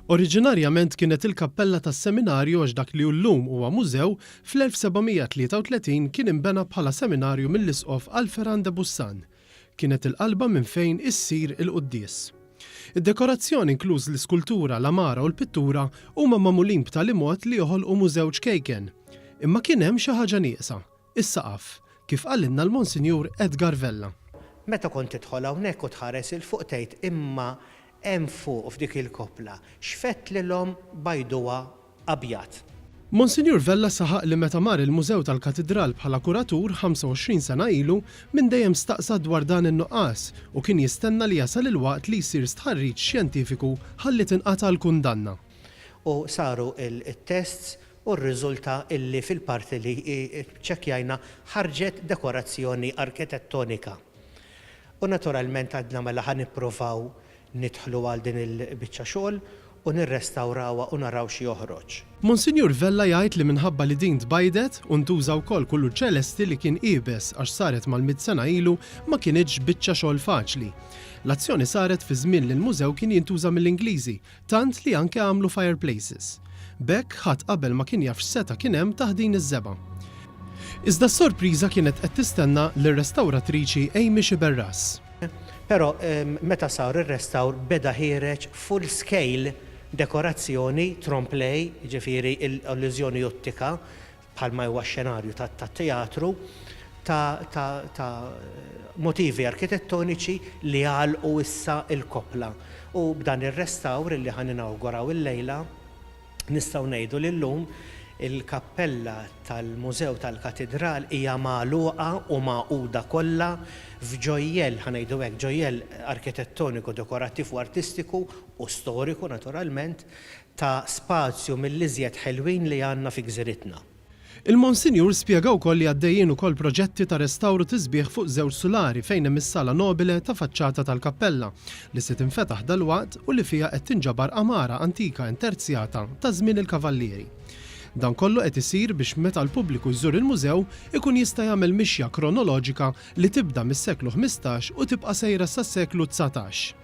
Oriġinarjament kienet il-kappella tas-seminarju għax dak li llum huwa mużew fl-1733 kien imbena bħala seminarju mill-isqof Alferan de Bussan. Kienet il-qalba minn fejn issir il-quddies. Id-dekorazzjoni inkluż l-iskultura, l-amara u l-pittura huma magħmulin b'tali mod li joħolqu mużew ċkejken. Imma kien hemm xi ħaġa nieqsa, is-saqaf, kif qalilna l-Monsinjur Edgar Vella. Meta kont tidħol hawnhekk u tħares il fuq tgħid imma hemm fuq f'dik il-kopla x'fett lilhom bajduha abjad. Monsinjur Vella saħaq li meta mar il-Mużew tal-Katedral bħala kuratur 25 sena ilu minn dejjem staqsa dwar dan in-nuqqas u kien jistenna li jasal il-waqt li jsir stħarriġ xjentifiku ħalli tinqata' l-kundanna. U saru il-tests u r-riżulta illi fil-parti li ċekkjajna ħarġet dekorazzjoni arkitettonika. U naturalment għadna mela ħan nippruvaw nidħlu għal din il-biċċa xogħol u nirrestawrawha u naraw xi joħroġ. Monsinjur Vella jgħid li minħabba li din tbajdet u ntuża wkoll kullu ċelesti li kien qiebes għax saret mal-100 sena ilu ma kienitx biċċa xogħol faċli. L-azzjoni saret fi żmien li l-mużew kien jintuża mill-Ingliżi, tant li anke għamlu fireplaces. Bekk ħadd qabel ma kien jaf x'seta kien hemm taħdin iż-żeba'. Iżda s-sorpriża kienet qed tistenna lir-restawratriċi Amy Xiberras. Però meta sar ir-restawr beda ħireġ full scale dekorazzjoni tromplej, ġifieri l-illużjoni ottika bħalma huwa xenarju tat-teatru ta' motivi arkitettoniċi li għalqu issa l-kopla. U b'dan ir-restawr li ħan inawguraw il-lejla nistgħu ngħidu li llum il-kappella tal-Mużew tal-Katedral hija magħluqa u maquda kollha f'ġojjel, ħanejdu hekk, ġojjel arkitettoniku, dekorattiv u artistiku u storiku naturalment ta' spazju mill-iżjed ħelwin li għandna fi gżiritna. Il-Monsinjur spjega wkoll li għaddejjin ukoll proġetti ta' restawru tisbieħ fuq żewġ sulari fejn hemm is-sala nobile ta' faċċata tal-kappella li se tinfetaħ dalwaqt u li fiha qed tinġabar amara antika interzjata ta' żmien il-Kavallieri. Dan kollu qed isir biex meta l-pubbliku jżur il-mużew ikun jista' jagħmel mixja kronoloġika li tibda mis-seklu 15 u tibqa' sejra sas-seklu 19.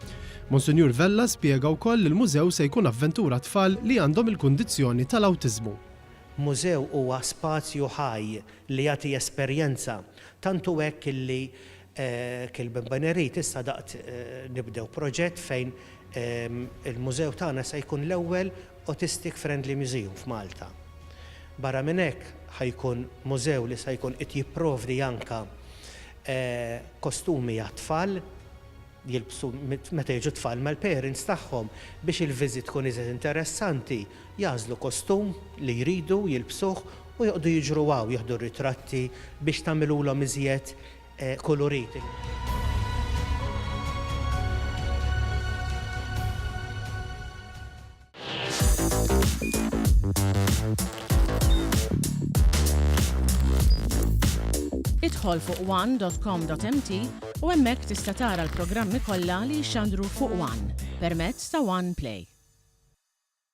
Monsinjur Vella spjega wkoll li l-mużew se jkun avventura tfal li għandhom il-kundizzjoni tal-awtiżmu. Mużew huwa spazju ħaj li jagħti esperjenza tantu hekk illi kil-Bimbanerit issa daqt nibdew proġett fejn il-mużew tagħna se jkun l-ewwel Autistic Friendly Museum f'Malta. Barra minn hekk ħajkun mużew li se jkun qed jipprovdi anke kostumi għat-tfal jilbsu meta jiġu tfal mal-parents tagħhom biex il-viżit tkun iżgħet interessanti jażlu kostum li jridu jilbsuh u joqgħdu jiġru jieħdu ritratti biex tagħmilulhom iżjed koloriti. Idħol fuq one.com.mt u hemmhekk tista' tara l-programmi kollha li jxandru fuq One permezz ta' One Play.